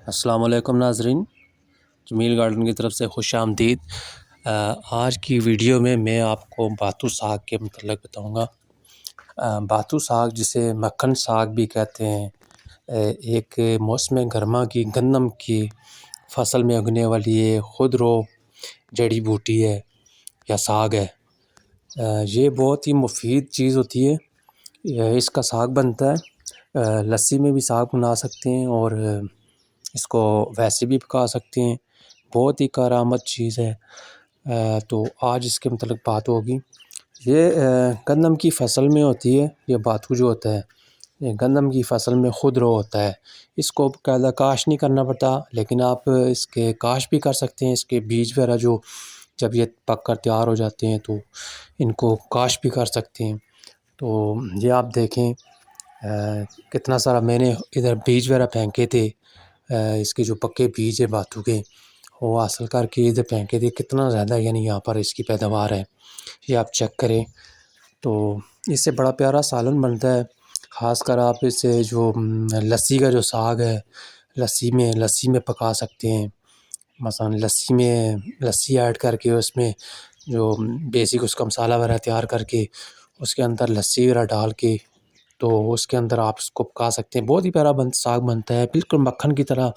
السلام علیکم ناظرین، جمیل گارڈن کی طرف سے خوش آمدید۔ آج کی ویڈیو میں آپ کو باتو ساگ کے متعلق بتاؤں گا۔ باتو ساگ جسے مکھن ساگ بھی کہتے ہیں، ایک موسم گرما کی گندم کی فصل میں اگنے والی یہ خود رو جڑی بوٹی ہے یا ساگ ہے۔ یہ بہت ہی مفید چیز ہوتی ہے۔ اس کا ساگ بنتا ہے، لسی میں بھی ساگ بنا سکتے ہیں اور اس کو ویسے بھی پکا سکتے ہیں۔ بہت ہی کارآمد چیز ہے۔ تو آج اس کے متعلق بات ہوگی۔ یہ گندم کی فصل میں ہوتی ہے۔ یہ باتو جو ہوتا ہے یہ گندم کی فصل میں خود رو ہوتا ہے۔ اس کو باقاعدہ کاشت نہیں کرنا پڑتا، لیکن آپ اس کے کاشت بھی کر سکتے ہیں۔ اس کے بیج وغیرہ جب یہ پک کر تیار ہو جاتے ہیں تو ان کو کاشت بھی کر سکتے ہیں۔ تو یہ آپ دیکھیں کتنا سارا میں نے ادھر بیج وغیرہ پھینکے تھے، اس کے جو پکے بیج ہے باتو کے وہ حاصل کر کے ادھر پھینکے تھے۔ کتنا زیادہ یعنی یہاں پر اس کی پیداوار ہے، یہ آپ چیک کریں۔ تو اس سے بڑا پیارا سالن بنتا ہے، خاص کر آپ اس سے جو لسی کا جو ساگ ہے لسی میں پکا سکتے ہیں۔ مثلا لسی ایڈ کر کے اس میں جو بیسک اس کا مسالہ وغیرہ تیار کر کے اس کے اندر لسی وغیرہ ڈال کے تو اس کے اندر آپ اس کو پکا سکتے ہیں۔ بہت ہی پیارا ساگ بنتا ہے، بالکل مکھن کی طرح،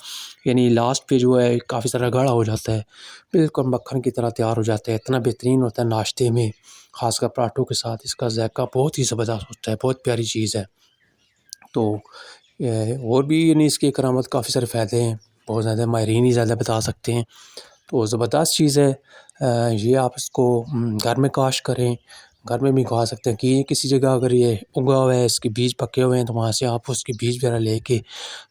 یعنی لاسٹ پہ جو ہے کافی سارا گاڑھا ہو جاتا ہے، بالکل مکھن کی طرح تیار ہو جاتا ہے۔ اتنا بہترین ہوتا ہے ناشتے میں، خاص کر پراٹھوں کے ساتھ اس کا ذائقہ بہت ہی زبردست ہوتا ہے، بہت پیاری چیز ہے۔ تو اور بھی یعنی اس کی کرامت کافی سارے فائدے ہیں، بہت زیادہ ماہرین ہی زیادہ بتا سکتے ہیں۔ تو زبردست چیز ہے۔ یہ آپ اس کو گھر میں کاشت کریں، گھر میں بھی کھا سکتے ہیں کہ کسی جگہ اگر یہ اگا ہوا ہے، اس کے بیج پکے ہوئے ہیں تو وہاں سے آپ اس کے بیج وغیرہ لے کے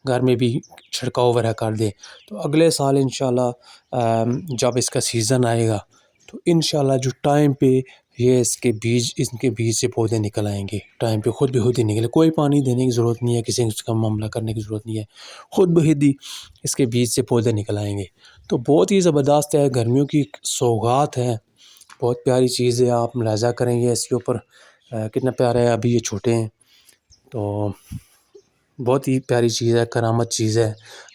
گھر میں بھی چھڑکاؤ وغیرہ کر دیں تو اگلے سال انشاءاللہ جب اس کا سیزن آئے گا تو انشاءاللہ جو ٹائم پہ یہ اس کے بیج سے پودے نکل آئیں گے، ٹائم پہ خود ہی نکلے، کوئی پانی دینے کی ضرورت نہیں ہے، کسی کا معاملہ کرنے کی ضرورت نہیں ہے، خود ہی اس کے بیج سے پودے نکل آئیں گے۔ تو بہت ہی زبردست ہے، گرمیوں کی سوغات ہے، بہت پیاری چیز ہے۔ آپ ملاحظہ کریں گے اس کے اوپر کتنا پیارا ہے، ابھی یہ چھوٹے ہیں تو بہت ہی پیاری چیز ہے، کرامت چیز ہے۔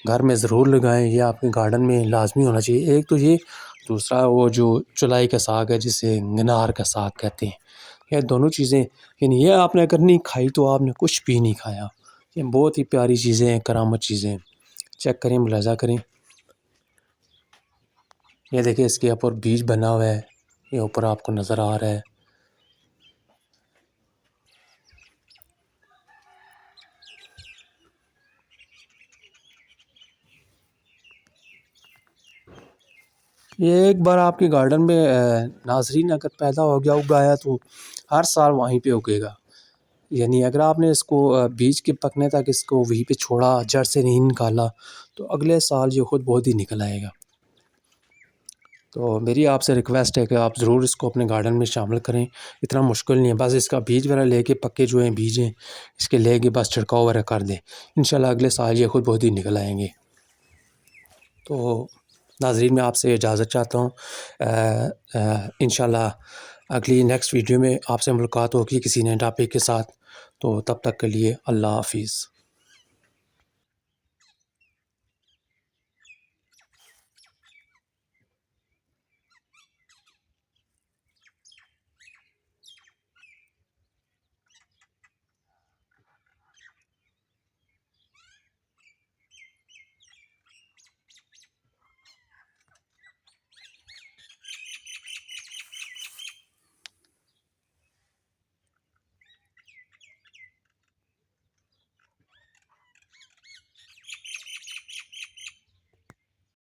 گھر میں ضرور لگائیں، یہ آپ کے گارڈن میں لازمی ہونا چاہیے۔ ایک تو یہ، دوسرا وہ جو چولائی کا ساگ ہے جسے گنار کا ساگ کہتے ہیں، یہ دونوں چیزیں یعنی یہ آپ نے اگر نہیں کھائی تو آپ نے کچھ بھی نہیں کھایا۔ یہ بہت ہی پیاری چیزیں ہیں، کرامت چیزیں ہیں، چیک کریں، ملاحظہ کریں۔ یہ دیکھیں اس کے اوپر بیج بنا ہوا ہے، یہ اوپر آپ کو نظر آ رہا ہے۔ یہ ایک بار آپ کے گارڈن میں ناظرین اگر پیدا ہو گیا، اگایا تو ہر سال وہیں پہ اگے گا۔ یعنی اگر آپ نے اس کو بیج کے پکنے تک اس کو وہیں پہ چھوڑا، جڑ سے نہیں نکالا تو اگلے سال یہ خود بہت ہی نکل آئے گا۔ تو میری آپ سے ریکویسٹ ہے کہ آپ ضرور اس کو اپنے گارڈن میں شامل کریں، اتنا مشکل نہیں ہے، بس اس کا بیج وغیرہ لے کے پکے جو ہیں بیج ہیں اس کے لے کے بس چھڑکاؤ وغیرہ کر دیں، انشاءاللہ اگلے سال یہ خود بہت ہی نکل آئیں گے۔ تو ناظرین میں آپ سے اجازت چاہتا ہوں، انشاءاللہ اگلی نیکسٹ ویڈیو میں آپ سے ملاقات ہوگی کسی نئے ٹاپک کے ساتھ۔ تو تب تک کے لیے اللہ حافظ۔